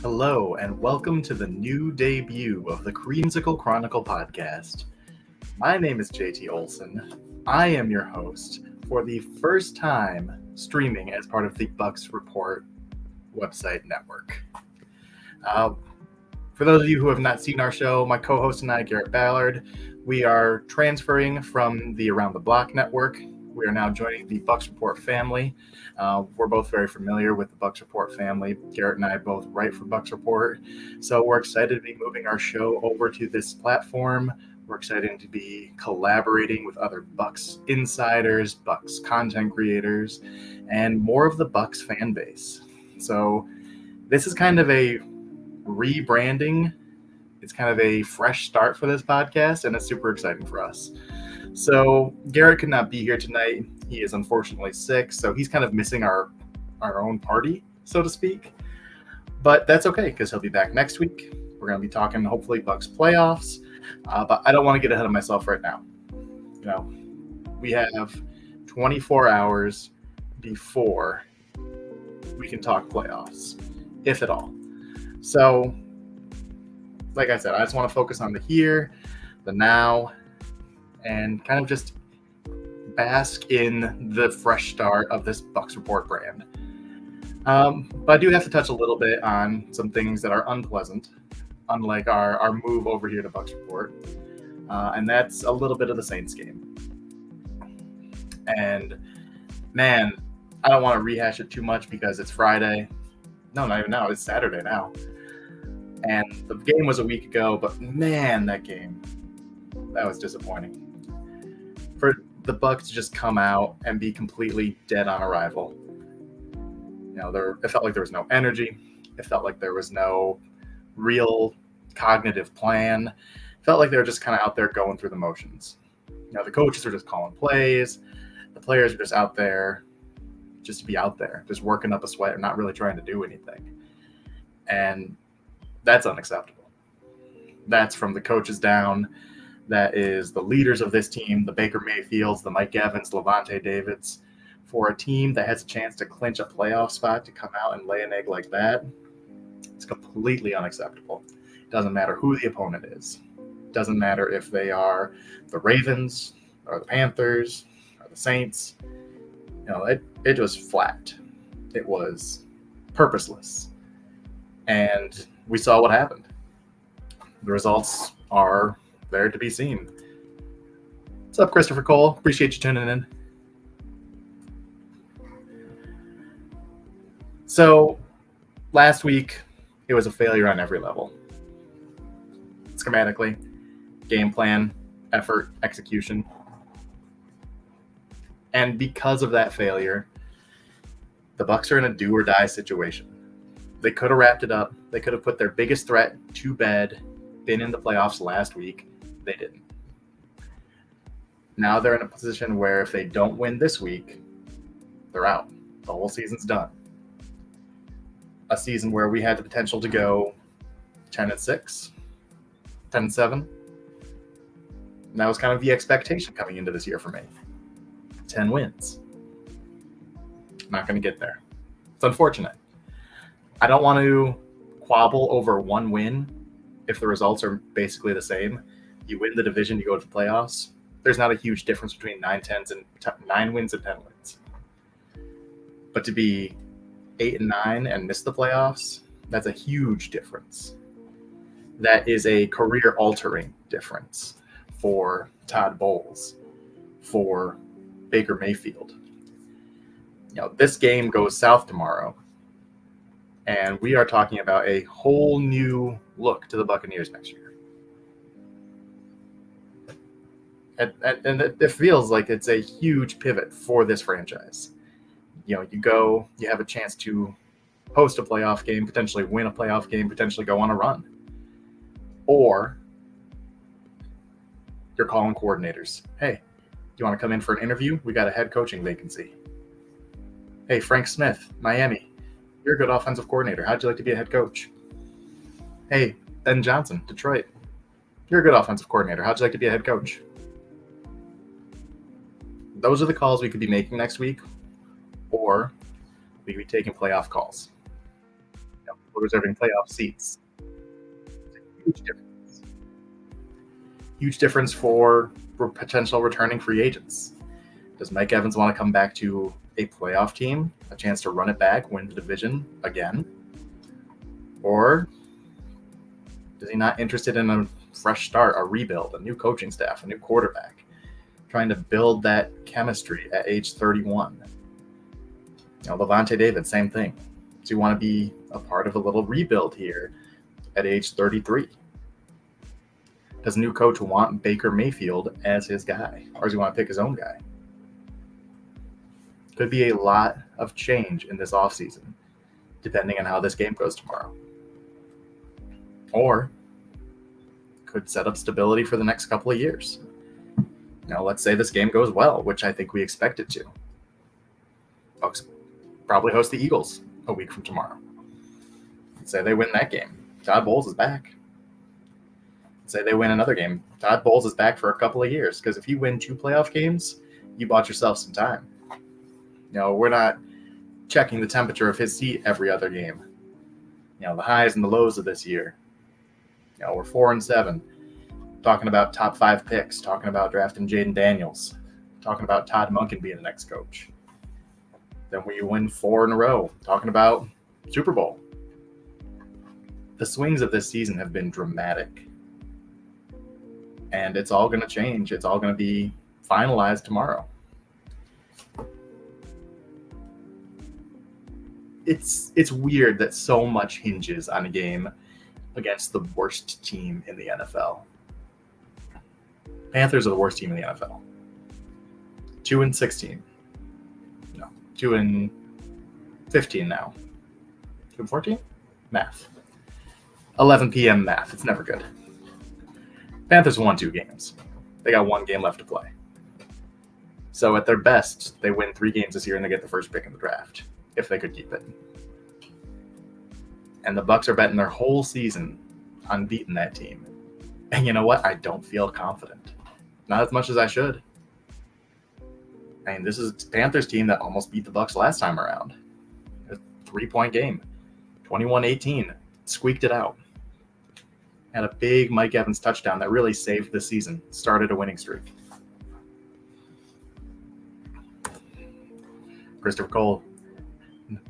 Hello, and welcome to the new debut of the Creamsicle Chronicle podcast. My name is JT Olson. I am your host for the first time streaming as part of the Bucs Report website network. For those of you who have not seen our show, my co-host and I, Garrett Ballard, we are transferring from the Around the Block network. We are now joining the Bucs Report family. We're both very familiar with the Bucs Report family. Garrett and I both write for Bucs Report. So we're excited to be moving our show over to this platform. We're excited to be collaborating with other Bucs insiders, Bucs content creators, and more of the Bucs fan base. So this is kind of a rebranding. It's kind of a fresh start for this podcast, and it's super exciting for us. So Garrett could not be here tonight. He is unfortunately sick, so he's kind of missing our own party, so to speak. But that's okay, because he'll be back next week. We're going to be talking, hopefully, Bucs playoffs. But I don't want to get ahead of myself right now. You know, we have 24 hours before we can talk playoffs, if at all. So, like I said, I just want to focus on the here, the now, and kind of just bask in the fresh start of this Bucs Report brand. But I do have to touch a little bit on some things that are unpleasant, unlike our move over here to Bucs Report. And that's a little bit of the Saints game. And, man, I don't want to rehash it too much because it's Friday. No, not even now. It's Saturday now. And the game was a week ago, but, man, that was disappointing. For the Bucs to just come out and be completely dead on arrival. You know, it felt like there was no energy. It felt like there was no real cognitive plan. It felt like they were just kind of out there going through the motions. You know, the coaches are just calling plays. The players are just out there just to be out there, just working up a sweat and not really trying to do anything. And that's unacceptable. That's from the coaches down. That is the leaders of this team, the Baker Mayfields, the Mike Evans, Levante Davids. For a team that has a chance to clinch a playoff spot to come out and lay an egg like that, it's completely unacceptable. It doesn't matter who the opponent is. It doesn't matter if they are the Ravens or the Panthers or the Saints. You know, it was flat. It was purposeless. And we saw what happened. The results are there to be seen. What's up, Christopher Cole? Appreciate you tuning in. So, last week, it was a failure on every level. Schematically, game plan, effort, execution. And because of that failure, the Bucs are in a do or die situation. They could have wrapped it up. They could have put their biggest threat to bed, been in the playoffs last week. They didn't. Now they're in a position where if they don't win this week, they're out. The whole season's done. A season where we had the potential to go 10-6, 10-7. That was kind of the expectation coming into this year for me. 10 wins. Not going to get there. It's unfortunate. I don't want to quabble over one win if the results are basically the same. You win the division, you go to the playoffs. There's not a huge difference between 9 wins and 10 wins. But to be 8-9 and miss the playoffs, that's a huge difference. That is a career-altering difference for Todd Bowles, for Baker Mayfield. You know, this game goes south tomorrow, and we are talking about a whole new look to the Buccaneers next year. And it feels like it's a huge pivot for this franchise. You know, you have a chance to host a playoff game, potentially win a playoff game, potentially go on a run. Or you're calling coordinators. Hey, do you want to come in for an interview? We got a head coaching vacancy. Hey, Frank Smith, Miami, you're a good offensive coordinator. How'd you like to be a head coach? Hey, Ben Johnson, Detroit, you're a good offensive coordinator. How'd you like to be a head coach? Those are the calls we could be making next week, or we could be taking playoff calls. people reserving playoff seats. It's a huge difference. Huge difference for potential returning free agents. Does Mike Evans want to come back to a playoff team, a chance to run it back, win the division again? Or is he not interested in a fresh start, a rebuild, a new coaching staff, a new quarterback, trying to build that chemistry at age 31? Levante David, same thing. Does he want to be a part of a little rebuild here at age 33? Does a new coach want Baker Mayfield as his guy, or does he want to pick his own guy? Could be a lot of change in this offseason, depending on how this game goes tomorrow. Or could set up stability for the next couple of years. Let's say this game goes well, which I think we expect it to. Bucs probably host the Eagles a week from tomorrow. Let's say they win that game. Todd Bowles is back. Let's say they win another game. Todd Bowles is back for a couple of years, because if you win 2 playoff games, you bought yourself some time. We're not checking the temperature of his seat every other game. The highs and the lows of this year. We're 4-7, talking about top 5 picks, talking about drafting Jaden Daniels, talking about Todd Monken being the next coach. Then we win 4 in a row, talking about Super Bowl. The swings of this season have been dramatic. And it's all going to change. It's all going to be finalized tomorrow. It's weird that so much hinges on a game against the worst team in the NFL. Panthers are the worst team in the NFL. 2-16. No, 2-15 now. 2-14? Math. 11 p.m. math. It's never good. Panthers won 2 games. They got 1 game left to play. So at their best, they win 3 games this year and they get the first pick in the draft, if they could keep it. And the Bucs are betting their whole season on beating that team. And you know what? I don't feel confident. Not as much as I should. This is Panthers team that almost beat the Bucs last time around. A 3-point game. 21-18. Squeaked it out. Had a big Mike Evans touchdown that really saved the season. Started a winning streak. Christopher Cole.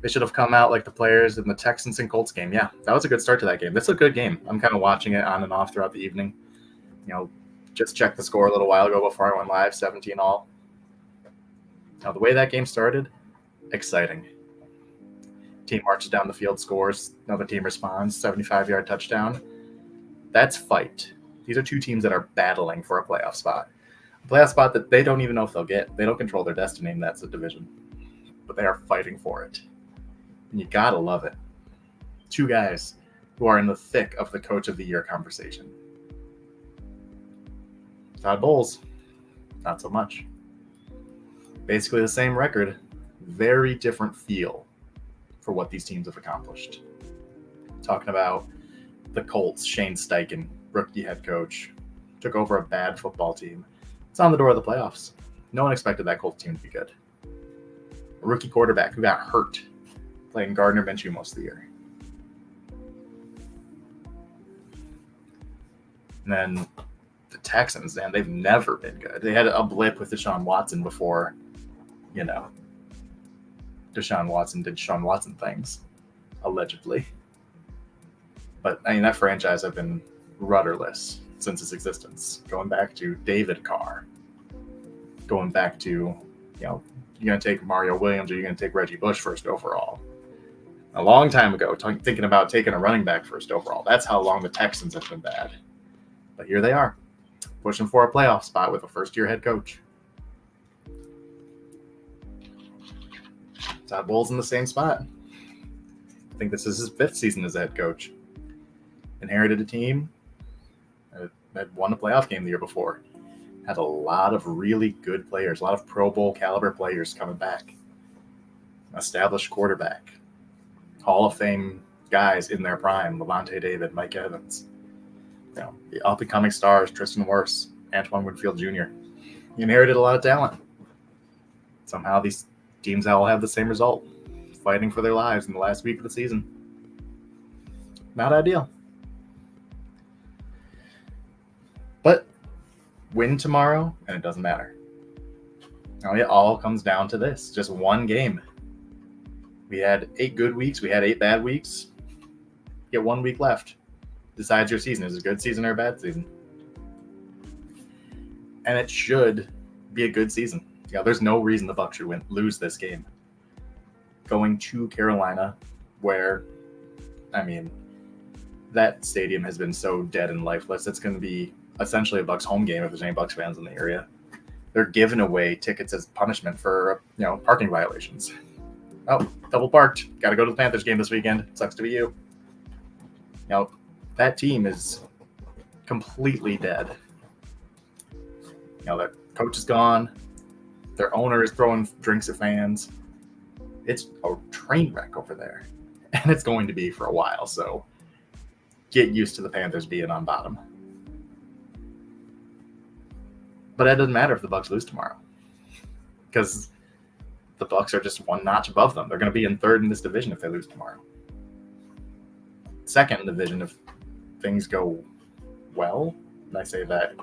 They should have come out like the players in the Texans and Colts game. Yeah, that was a good start to that game. That's a good game. I'm kind of watching it on and off throughout the evening. Just checked the score a little while ago before I went live, 17-all. The way that game started, exciting. Team marches down the field, scores. Another team responds, 75-yard touchdown. That's fight. These are 2 teams that are battling for a playoff spot. A playoff spot that they don't even know if they'll get. They don't control their destiny, and that's a division. But they are fighting for it. And you gotta love it. 2 guys who are in the thick of the Coach of the Year conversation. Todd Bowles, not so much. Basically the same record, very different feel for what these teams have accomplished. Talking about the Colts, Shane Steichen, rookie head coach, took over a bad football team. It's on the door of the playoffs. No one expected that Colts team to be good. A rookie quarterback who got hurt playing Gardner Minshew most of the year. And then the Texans, man, they've never been good. They had a blip with Deshaun Watson before, Deshaun Watson did Deshaun Watson things, allegedly. But, that franchise have been rudderless since its existence. Going back to David Carr. Going back to, you're going to take Mario Williams or you're going to take Reggie Bush first overall. A long time ago, thinking about taking a running back first overall. That's how long the Texans have been bad. But here they are, pushing for a playoff spot with a first-year head coach. Todd Bowles in the same spot. I think this is his 5th season as a head coach. Inherited a team that had won a playoff game the year before. Had a lot of really good players, a lot of Pro Bowl caliber players coming back. Established quarterback. Hall of Fame guys in their prime. Levante David, Mike Evans. The up-and-coming stars, Tristan Wirfs, Antoine Winfield Jr. He inherited a lot of talent. Somehow these teams all have the same result. Fighting for their lives in the last week of the season. Not ideal. But win tomorrow, and it doesn't matter. Now, it all comes down to this. Just one game. We had 8 good weeks. We had 8 bad weeks. You get 1 week left. Decides your season. Is it a good season or a bad season? And it should be a good season. There's no reason the Bucs should lose this game. Going to Carolina, where, that stadium has been so dead and lifeless. It's going to be essentially a Bucs home game if there's any Bucs fans in the area. They're giving away tickets as punishment for, parking violations. Oh, double parked. Got to go to the Panthers game this weekend. Sucks to be you. That team is completely dead. Their coach is gone. Their owner is throwing drinks at fans. It's a train wreck over there. And it's going to be for a while, so get used to the Panthers being on bottom. But it doesn't matter if the Bucs lose tomorrow, because the Bucs are just one notch above them. They're going to be in third in this division if they lose tomorrow. Second in the division if things go well, and I say that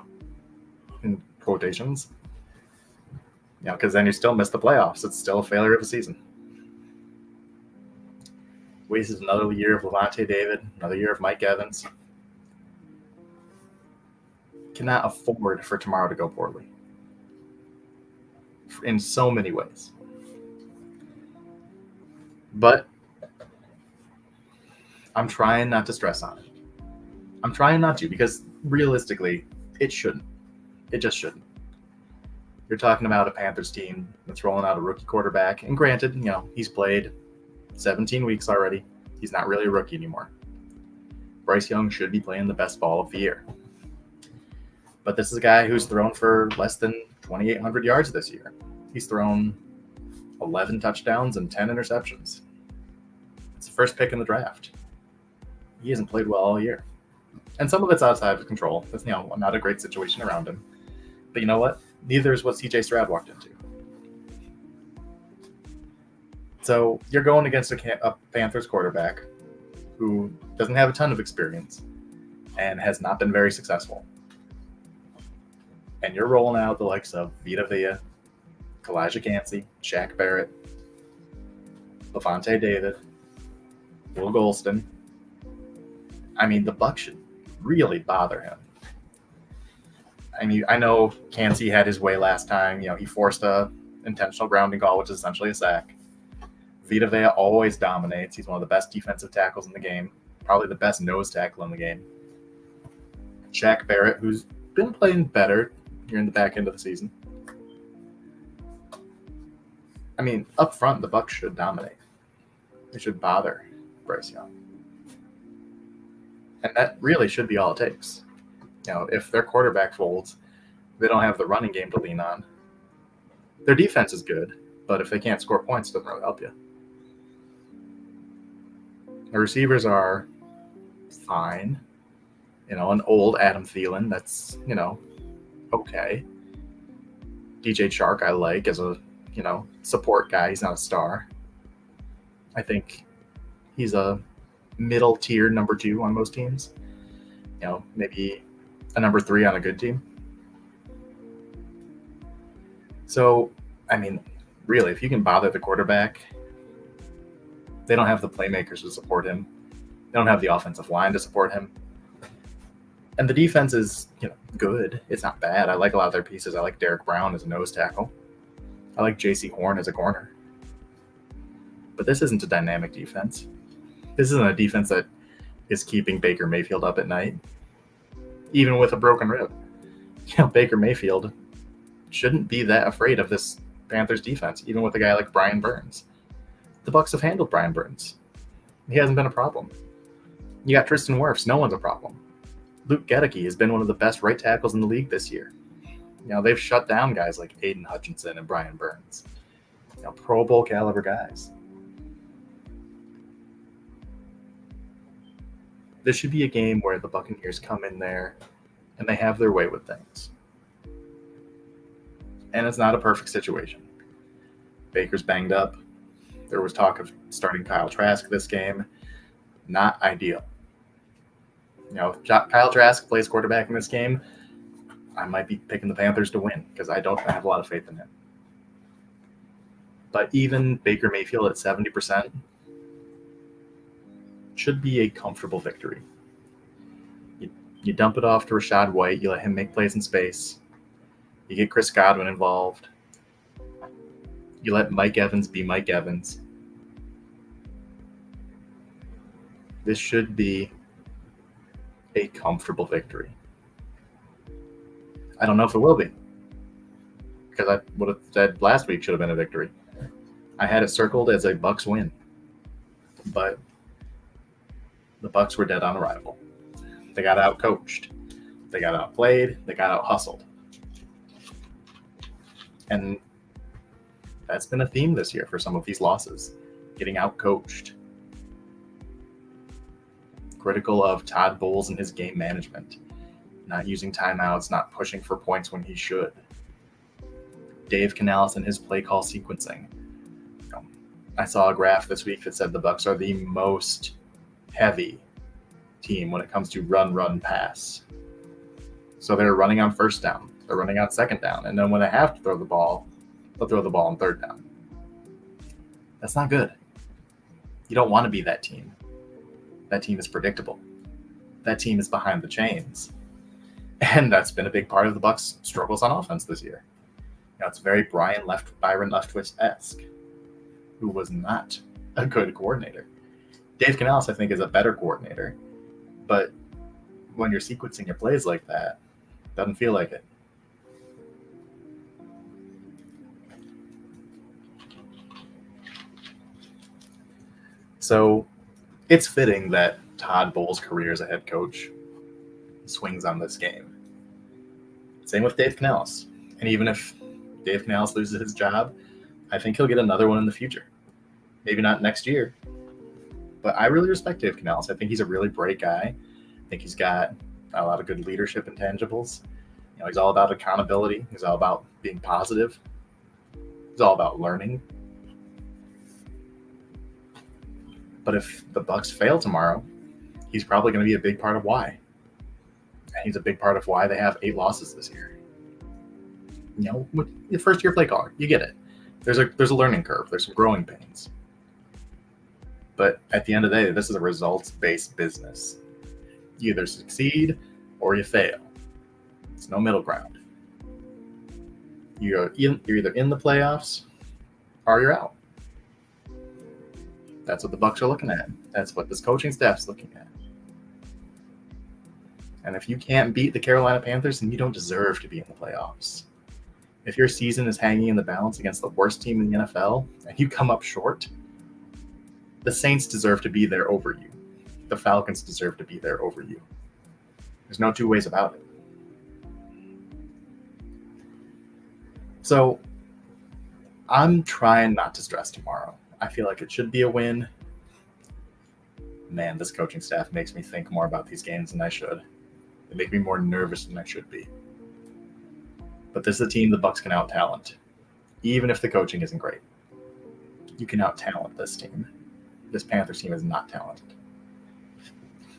in quotations, because then you still miss the playoffs. It's still a failure of a season. Wasted another year of Levante David, another year of Mike Evans. Cannot afford for tomorrow to go poorly in so many ways. But I'm trying not to stress on it. I'm trying not to, because realistically, it shouldn't. It just shouldn't. You're talking about a Panthers team that's rolling out a rookie quarterback. And granted, he's played 17 weeks already. He's not really a rookie anymore. Bryce Young should be playing the best ball of the year. But this is a guy who's thrown for less than 2,800 yards this year. He's thrown 11 touchdowns and 10 interceptions. It's the first pick in the draft. He hasn't played well all year. And some of it's outside of control. That's, not a great situation around him. But you know what? Neither is what CJ Stroud walked into. So you're going against a Panthers quarterback who doesn't have a ton of experience and has not been very successful. And you're rolling out the likes of Vita Vea, Kalijah Kancey, Shaq Barrett, Levante David, Will Golston. The Bucs should really bother him. I know Kancey had his way last time. He forced a intentional grounding call, which is essentially a sack. Vita Vea always dominates. He's one of the best defensive tackles in the game, probably the best nose tackle in the game. Shaq Barrett, who's been playing better here in the back end of the season. Up front, the Bucs should dominate. They should bother Bryce Young. And that really should be all it takes. If their quarterback folds, they don't have the running game to lean on. Their defense is good, but if they can't score points, it doesn't really help you. The receivers are fine. An old Adam Thielen, that's, okay. DJ Chark I like as a, support guy. He's not a star. I think he's a middle tier number 2 on most teams. Maybe a number 3 on a good team. So, really, if you can bother the quarterback, they don't have the playmakers to support him. They don't have the offensive line to support him. And the defense is, good. It's not bad. I like a lot of their pieces. I like Derek Brown as a nose tackle. I like J.C. Horn as a corner. But this isn't a dynamic defense. This isn't a defense that is keeping Baker Mayfield up at night, even with a broken rib. Baker Mayfield shouldn't be that afraid of this Panthers defense, even with a guy like Brian Burns. The Bucs have handled Brian Burns. He hasn't been a problem. You got Tristan Wirfs. No one's a problem. Luke Gedeke has been one of the best right tackles in the league this year. They've shut down guys like Aiden Hutchinson and Brian Burns. Pro Bowl caliber guys. This should be a game where the Buccaneers come in there and they have their way with things. And it's not a perfect situation. Baker's banged up. There was talk of starting Kyle Trask this game. Not ideal. If Kyle Trask plays quarterback in this game, I might be picking the Panthers to win because I don't have a lot of faith in him. But even Baker Mayfield at 70% should be a comfortable victory. You dump it off to Rachaad White. You let him make plays in space. You get Chris Godwin involved. You let Mike Evans be Mike Evans. This should be a comfortable victory. I don't know if it will be, because I would have said last week should have been a victory. I had it circled as a Bucs win, but the Bucs were dead on arrival. They got out-coached. They got outplayed. They got out-hustled. And that's been a theme this year for some of these losses, getting out-coached. Critical of Todd Bowles and his game management, not using timeouts, not pushing for points when he should. Dave Canales and his play call sequencing. I saw a graph this week that said the Bucs are the most heavy team when it comes to run, pass. So they're running on first down, they're running on second down, and then when they have to throw the ball, they'll throw the ball on third down. That's not good. You don't want to be that team. That team is predictable. That team is behind the chains. And that's been a big part of the Bucs' struggles on offense this year. It's very Byron Leftwich-esque, who was not a good coordinator. Dave Canales, I think, is a better coordinator. But when you're sequencing your plays like that, it doesn't feel like it. So it's fitting that Todd Bowles' career as a head coach swings on this game. Same with Dave Canales. And even if Dave Canales loses his job, I think he'll get another one in the future. Maybe not next year. But I really respect Dave Canales. I think he's a really bright guy. I think he's got a lot of good leadership intangibles. He's all about accountability. He's all about being positive. He's all about learning. But if the Bucs fail tomorrow, he's probably going to be a big part of why. And he's a big part of why they have 8 losses this year. With your first-year play caller, you get it. There's a learning curve. There's some growing pains. But at the end of the day, this is a results-based business. You either succeed or you fail. It's no middle ground. You're either in the playoffs or you're out. That's what the Bucs are looking at. That's what this coaching staff's looking at. And if you can't beat the Carolina Panthers, then you don't deserve to be in the playoffs. If your season is hanging in the balance against the worst team in the NFL and you come up short, the Saints deserve to be there over you. The Falcons deserve to be there over you. There's no two ways about it. So I'm trying not to stress tomorrow. I feel like it should be a win. Man, this coaching staff makes me think more about these games than I should. They make me more nervous than I should be. But this is a team the Bucs can out-talent, even if the coaching isn't great. You can out-talent this team. This Panthers team is not talented.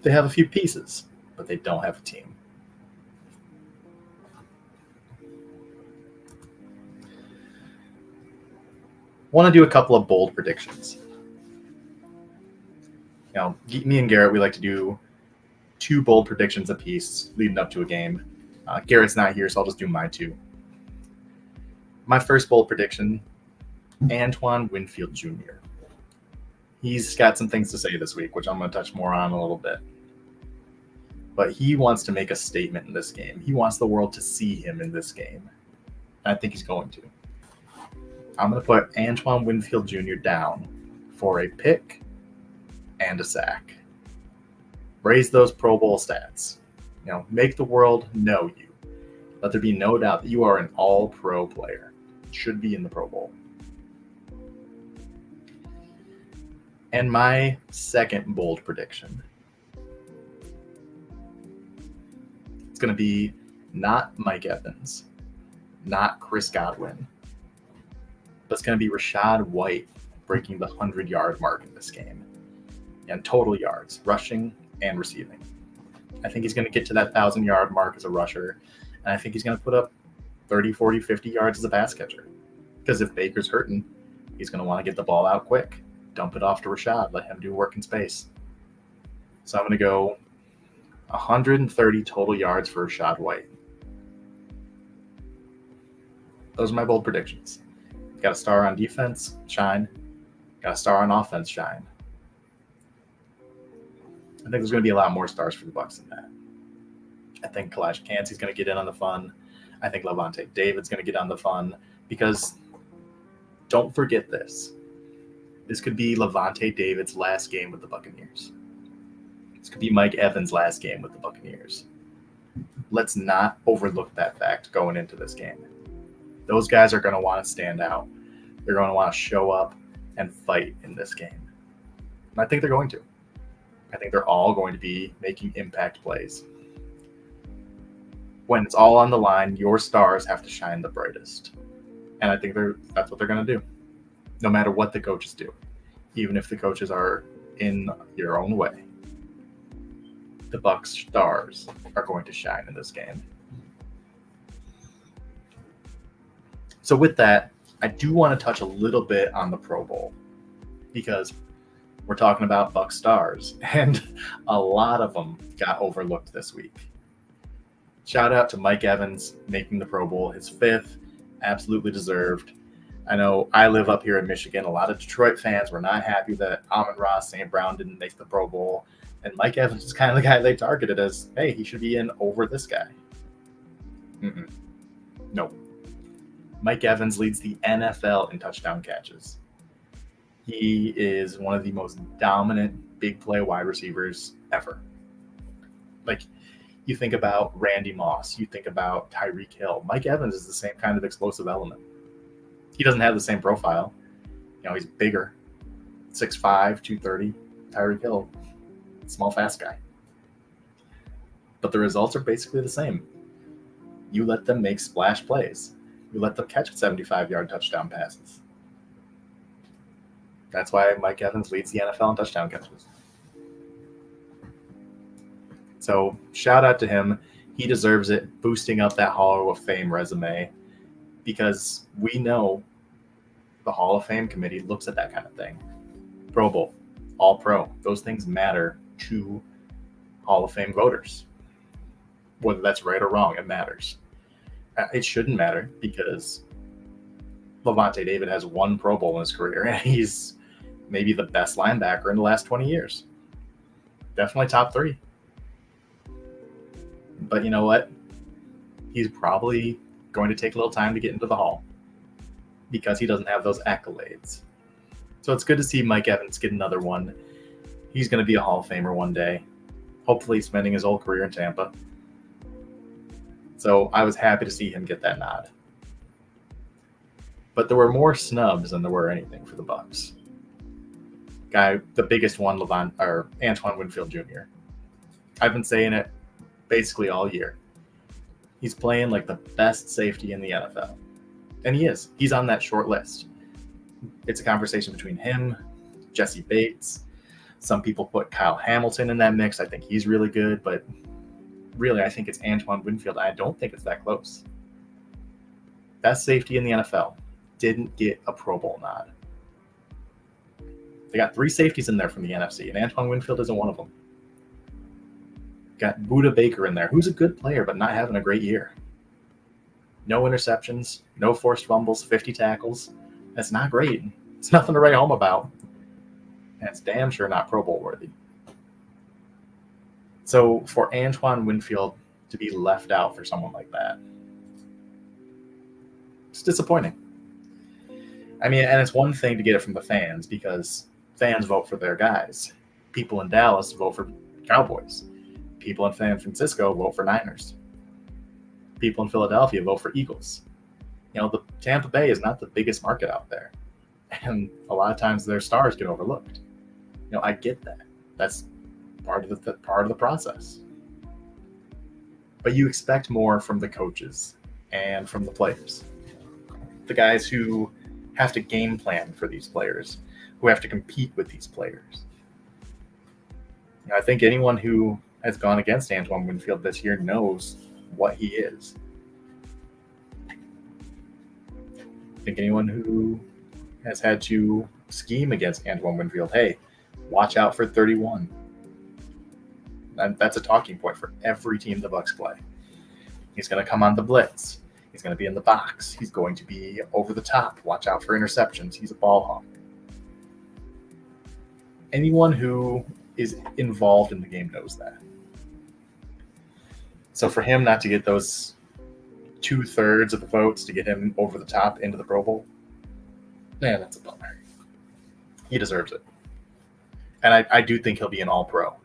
They have a few pieces, but they don't have a team. Want to do a couple of bold predictions. Me and Garrett, we like to do 2 bold predictions apiece leading up to a game. Garrett's not here, so I'll just do my 2. My first bold prediction, Antoine Winfield Jr. He's got some things to say this week, which I'm going to touch more on a little bit. But he wants to make a statement in this game. He wants the world to see him in this game. And I think he's going to. I'm going to put Antoine Winfield Jr. down for a pick and a sack. Raise those Pro Bowl stats. Make the world know you. Let there be no doubt that you are an all-pro player. Should be in the Pro Bowl. And my second bold prediction. It's going to be not Mike Evans, not Chris Godwin, but it's going to be Rachaad White breaking the 100-yard mark in this game. And total yards, rushing and receiving. I think he's going to get to that 1,000-yard mark as a rusher, and I think he's going to put up 30, 40, 50 yards as a pass catcher. Because if Baker's hurting, he's going to want to get the ball out quick, dump it off to Rashad, let him do work in space. So I'm going to go 130 total yards for Rashad White. Those are my bold predictions. Got a star on defense, shine. Got a star on offense, shine. I think there's going to be a lot more stars for the Bucs than that. I think Kalash Kancey's going to get in on the fun. I think Lavonte David's going to get on the fun because don't forget this. This could be Lavonte David's last game with the Buccaneers. This could be Mike Evans' last game with the Buccaneers. Let's not overlook that fact going into this game. Those guys are going to want to stand out. They're going to want to show up and fight in this game. And I think they're going to. I think they're all going to be making impact plays. When it's all on the line, your stars have to shine the brightest. And I think that's what they're going to do, no matter what the coaches do, even if the coaches are in your own way. The Bucs stars are going to shine in this game. So with that, I do want to touch a little bit on the Pro Bowl because we're talking about Bucs stars, and a lot of them got overlooked this week. Shout out to Mike Evans making the Pro Bowl, his 5th, absolutely deserved. I know I live up here in Michigan. A lot of Detroit fans were not happy that Amon-Ra St. Brown didn't make the Pro Bowl, and Mike Evans is kind of the guy they targeted as, hey, he should be in over this guy. Nope. Mike Evans leads the NFL in touchdown catches. He is one of the most dominant big play wide receivers ever. Like, you think about Randy Moss, you think about Tyreek Hill. Mike Evans is the same kind of explosive element. He doesn't have the same profile. You know, he's bigger, 6'5", 230. Tyreek Hill, small, fast guy. But the results are basically the same. You let them make splash plays. You let them catch 75-yard touchdown passes. That's why Mike Evans leads the NFL in touchdown catches. So shout out to him. He deserves it, boosting up that Hall of Fame resume, because we know the Hall of Fame committee looks at that kind of thing. Pro Bowl, All Pro, those things matter to Hall of Fame voters. Whether that's right or wrong, it matters. It shouldn't matter because Lavonte David has 1 Pro Bowl in his career, and he's maybe the best linebacker in the last 20 years. Definitely top 3. But you know what? He's probably going to take a little time to get into the Hall because he doesn't have those accolades. So it's good to see Mike Evans get another one. He's going to be a Hall of Famer one day, hopefully spending his whole career in Tampa. So I was happy to see him get that nod. But there were more snubs than there were anything for the Bucs. The biggest one, Antoine Winfield Jr. I've been saying it basically all year. He's playing like the best safety in the NFL. And he is. He's on that short list. It's a conversation between him, Jesse Bates. Some people put Kyle Hamilton in that mix. I think he's really good, but really, I think it's Antoine Winfield. I don't think it's that close. Best safety in the NFL. Didn't get a Pro Bowl nod. They got 3 safeties in there from the NFC, and Antoine Winfield isn't one of them. Got Budda Baker in there, who's a good player, but not having a great year. No interceptions, no forced fumbles, 50 tackles. That's not great. It's nothing to write home about. And it's damn sure not Pro Bowl worthy. So for Antoine Winfield to be left out for someone like that, it's disappointing. I mean, and it's one thing to get it from the fans because fans vote for their guys. People in Dallas vote for Cowboys. People in San Francisco vote for Niners. People in Philadelphia vote for Eagles. You know, the Tampa Bay is not the biggest market out there. And a lot of times their stars get overlooked. You know, I get that. That's part of the process. But you expect more from the coaches and from the players. The guys who have to game plan for these players, who have to compete with these players. You know, I think anyone who has gone against Antoine Winfield this year knows what he is. I think anyone who has had to scheme against Antoine Winfield, hey, watch out for 31. And that's a talking point for every team the Bucs play. He's going to come on the blitz. He's going to be in the box. He's going to be over the top. Watch out for interceptions. He's a ball hawk. Anyone who is involved in the game knows that. So for him not to get those 2/3 of the votes to get him over the top into the Pro Bowl, man, that's a bummer. He deserves it. And I do think he'll be an All-Pro.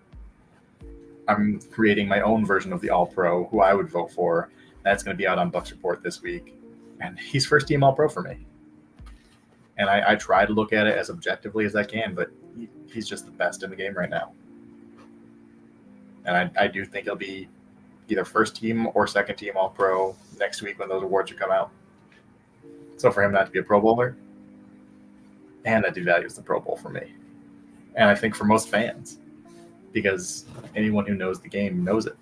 I'm creating my own version of the All-Pro, who I would vote for. That's going to be out on Bucs Report this week. And he's first-team All-Pro for me. And I try to look at it as objectively as I can, but he's just the best in the game right now. And I do think he'll be either first-team or second-team All-Pro next week when those awards come out. So for him not to be a Pro Bowler, and that devalues the Pro Bowl for me. And I think for most fans, because anyone who knows the game knows it.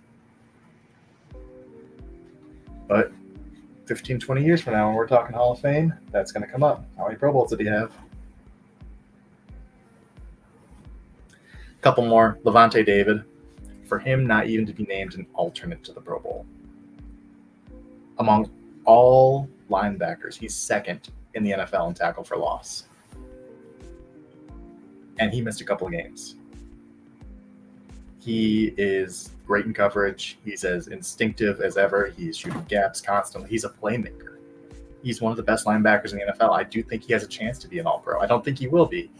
But 15, 20 years from now, when we're talking Hall of Fame, that's going to come up. How many Pro Bowls did he have? A couple more. Levante David. For him not even to be named an alternate to the Pro Bowl. Among all linebackers, he's second in the NFL in tackle for loss. And he missed a couple of games. He is great in coverage. He's as instinctive as ever. He's shooting gaps constantly. He's a playmaker. He's one of the best linebackers in the NFL. I do think he has a chance to be an All-Pro. I don't think he will be,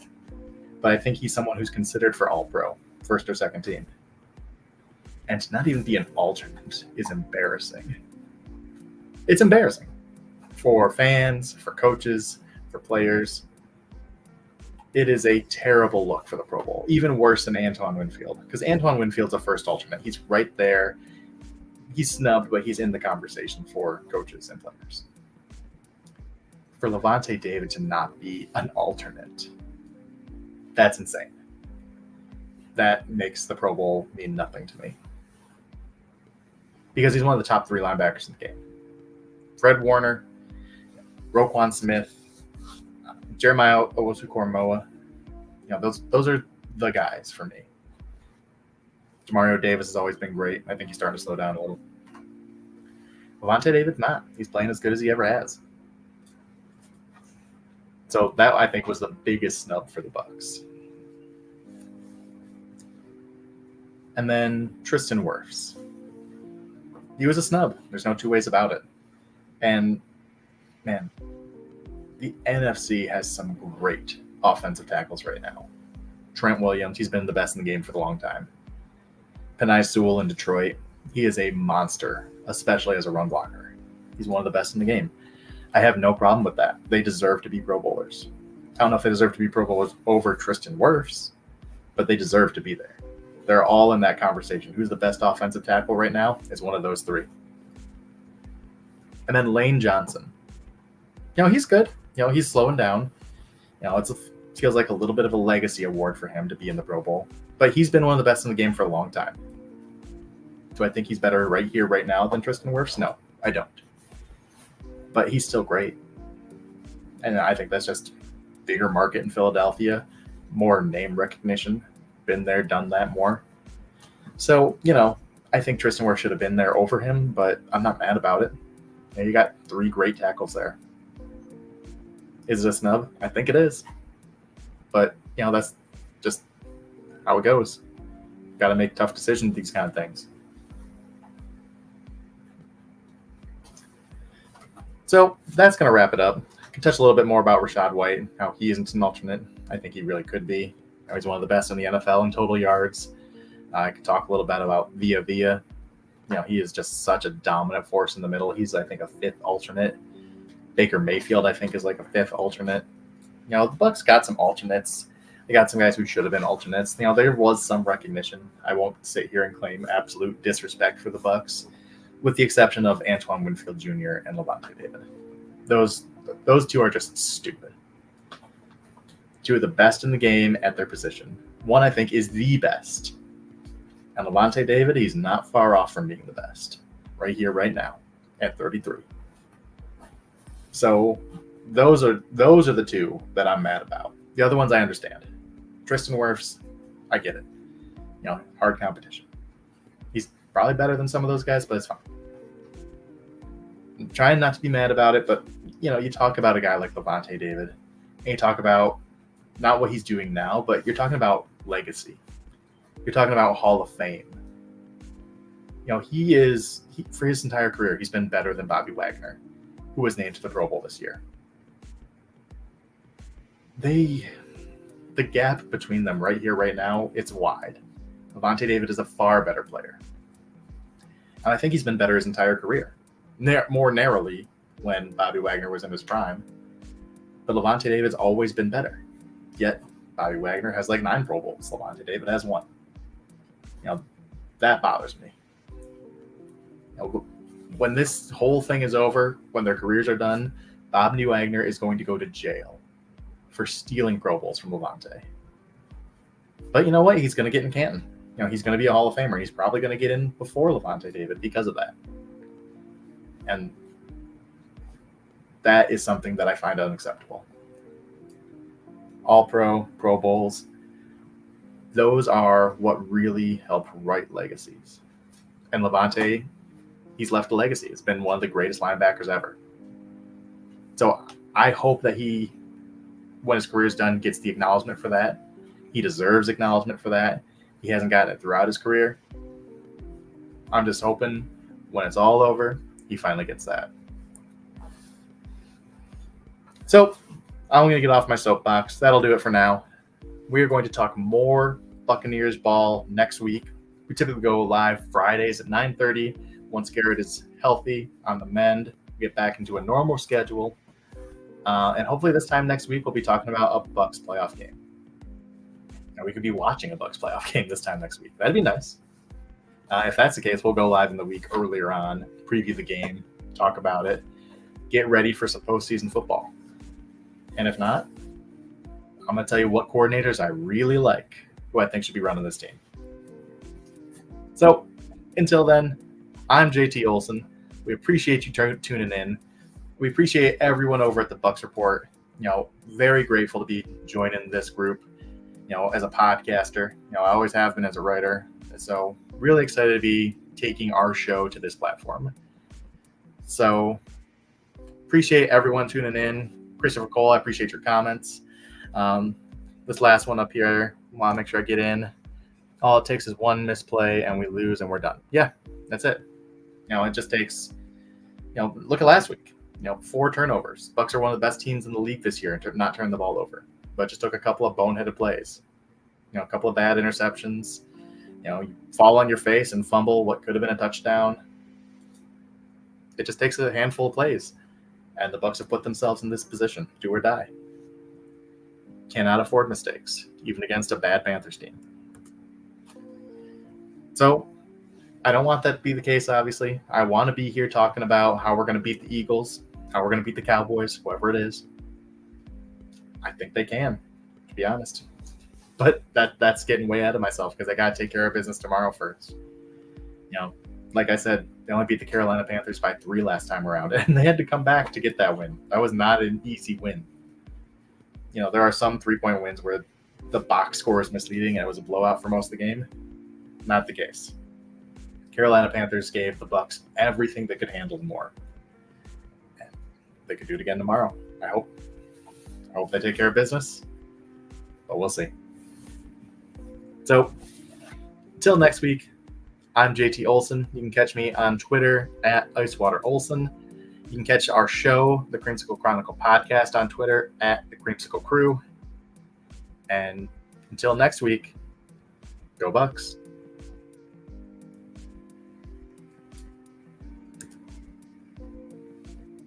but I think he's someone who's considered for All-Pro, first or second team. And to not even be an alternate is embarrassing. It's embarrassing for fans, for coaches, for players. It is a terrible look for the Pro Bowl, even worse than Antoine Winfield, because Antoine Winfield's a first alternate. He's right there. He's snubbed, but he's in the conversation for coaches and players. For Levante David to not be an alternate, that's insane. That makes the Pro Bowl mean nothing to me. Because he's one of the top 3 linebackers in the game. Fred Warner, Roquan Smith, Jeremiah Owusu-Koramoah, those are the guys for me. Demario Davis has always been great. I think he's starting to slow down a little. Levante David's not. He's playing as good as he ever has. So that, I think, was the biggest snub for the Bucs. And then Tristan Wirfs. He was a snub. There's no two ways about it. And, man, the NFC has some great offensive tackles right now. Trent Williams, he's been the best in the game for a long time. Penei Sewell in Detroit, he is a monster, especially as a run blocker. He's one of the best in the game. I have no problem with that. They deserve to be Pro Bowlers. I don't know if they deserve to be Pro Bowlers over Tristan Wirfs, but they deserve to be there. They're all in that conversation. Who's the best offensive tackle right now is one of those 3. And then Lane Johnson. He's good. He's slowing down. It feels like a little bit of a legacy award for him to be in the Pro Bowl. But he's been one of the best in the game for a long time. Do I think he's better right here, right now than Tristan Wirfs? No, I don't. But he's still great. And I think that's just bigger market in Philadelphia, more name recognition, been there, done that more. So, I think Tristan Wirfs should have been there over him, but I'm not mad about it. You got 3 great tackles there. Is it a snub? I think it is. But, that's just how it goes. Got to make tough decisions, these kind of things. So that's going to wrap it up. I can touch a little bit more about Rachaad White, how he isn't an alternate. I think he really could be. He's one of the best in the NFL in total yards. I could talk a little bit about Villa. He is just such a dominant force in the middle. He's, I think, a 5th alternate. Baker Mayfield, I think, is like a 5th alternate. The Bucs got some alternates. They got some guys who should have been alternates. There was some recognition. I won't sit here and claim absolute disrespect for the Bucs, with the exception of Antoine Winfield Jr. and Levante David. Those 2 are just stupid. 2 of the best in the game at their position. One, I think, is the best. And Levante David, he's not far off from being the best. Right here, right now, at 33. So those are the two that I'm mad about. The other ones I understand. Tristan Wirfs, I get it. Hard competition. He's probably better than some of those guys, but it's fine. I'm trying not to be mad about it, but you talk about a guy like Levante David, and you talk about not what he's doing now, but you're talking about legacy. You're talking about Hall of Fame. He for his entire career, he's been better than Bobby Wagner, who was named to the Pro Bowl this year. The gap between them right here, right now, it's wide. Levante David is a far better player. And I think he's been better his entire career. More narrowly when Bobby Wagner was in his prime. But Levante David's always been better. Yet, Bobby Wagner has like 9 Pro Bowls. Levante David has 1. That bothers me. When this whole thing is over, when their careers are done, Bobby Wagner is going to go to jail for stealing Pro Bowls from Levante. But you know what? He's going to get in Canton. He's going to be a Hall of Famer. He's probably going to get in before Levante David because of that. And that is something that I find unacceptable. All-Pro, Pro Bowls, those are what really help write legacies. And Levante, he's left a legacy. It's been one of the greatest linebackers ever. So I hope that he, when his career is done, gets the acknowledgement for that. He deserves acknowledgement for that. He hasn't gotten it throughout his career. I'm just hoping when it's all over, he finally gets that. So I'm going to get off my soapbox. That'll do it for now. We are going to talk more Buccaneers ball next week. We typically go live Fridays at 9:30. Once Garrett is healthy, on the mend, we get back into a normal schedule. And hopefully this time next week, we'll be talking about a Bucs playoff game. Now, we could be watching a Bucs playoff game this time next week. That'd be nice. If that's the case, we'll go live in the week earlier on, preview the game, talk about it, get ready for some postseason football. And if not, I'm going to tell you what coordinators I really like, who I think should be running this team. So until then, I'm JT Olson. We appreciate you tuning in. We appreciate everyone over at the Bucs Report. Very grateful to be joining this group, as a podcaster. I always have been as a writer. So really excited to be taking our show to this platform. So appreciate everyone tuning in. Christopher Cole, I appreciate your comments. This last one up here, I want to make sure I get in. All it takes is one misplay and we lose and we're done. Yeah, that's it. It just takes, look at last week. 4 turnovers. Bucs are one of the best teams in the league this year and not turn the ball over. But just took a couple of boneheaded plays. A couple of bad interceptions. You fall on your face and fumble what could have been a touchdown. It just takes a handful of plays. And the Bucs have put themselves in this position, do or die. Cannot afford mistakes, even against a bad Panthers team. So I don't want that to be the case, obviously. I want to be here talking about how we're going to beat the Eagles, how we're going to beat the Cowboys, whoever it is. I think they can, to be honest. But that's getting way out of myself because I got to take care of business tomorrow first. Like I said, they only beat the Carolina Panthers by 3 last time around, and they had to come back to get that win. That was not an easy win. There are some 3-point wins where the box score is misleading and it was a blowout for most of the game. Not the case. Carolina Panthers gave the Bucs everything they could handle and more. And they could do it again tomorrow. I hope they take care of business, but we'll see. So, until next week, I'm JT Olson. You can catch me on Twitter at IcewaterOlson. You can catch our show, the Creamsicle Chronicle podcast, on Twitter at the Creamsicle Crew. And until next week, go Bucs.